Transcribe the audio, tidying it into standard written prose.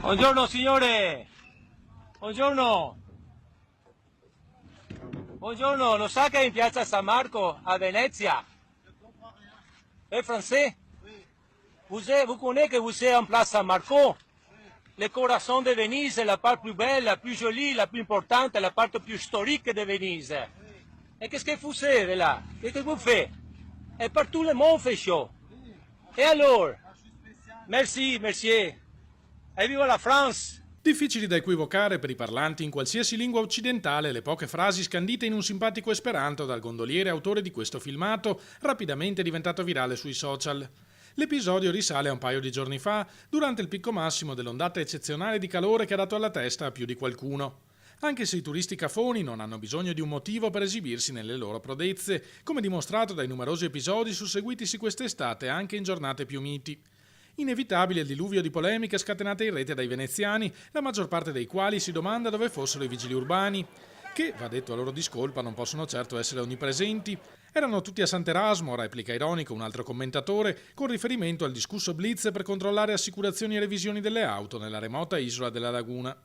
Buongiorno signore, buongiorno. Buongiorno, lo sa che è in piazza San Marco a Venezia? È francese? Vous connaissez que vous êtes en place San Marco? Le corazon de Venise, la part plus belle, la plus jolie, la plus importante, la part plus historique de Venise. Et qu'est-ce que vous faites là? Qu'est-ce que vous faites? Et partout le monde fait chaud. Et alors? Merci, merci. E viva la France! Difficili da equivocare per i parlanti in qualsiasi lingua occidentale le poche frasi scandite in un simpatico esperanto dal gondoliere autore di questo filmato, rapidamente diventato virale sui social. L'episodio risale a un paio di giorni fa, durante il picco massimo dell'ondata eccezionale di calore che ha dato alla testa a più di qualcuno. Anche se i turisti cafoni non hanno bisogno di un motivo per esibirsi nelle loro prodezze, come dimostrato dai numerosi episodi susseguitisi quest'estate anche in giornate più miti. Inevitabile il diluvio di polemiche scatenate in rete dai veneziani, la maggior parte dei quali si domanda dove fossero i vigili urbani, che, va detto a loro discolpa, non possono certo essere onnipresenti. Erano tutti a Sant'Erasmo, replica ironico un altro commentatore, con riferimento al discusso blitz per controllare assicurazioni e revisioni delle auto nella remota isola della Laguna.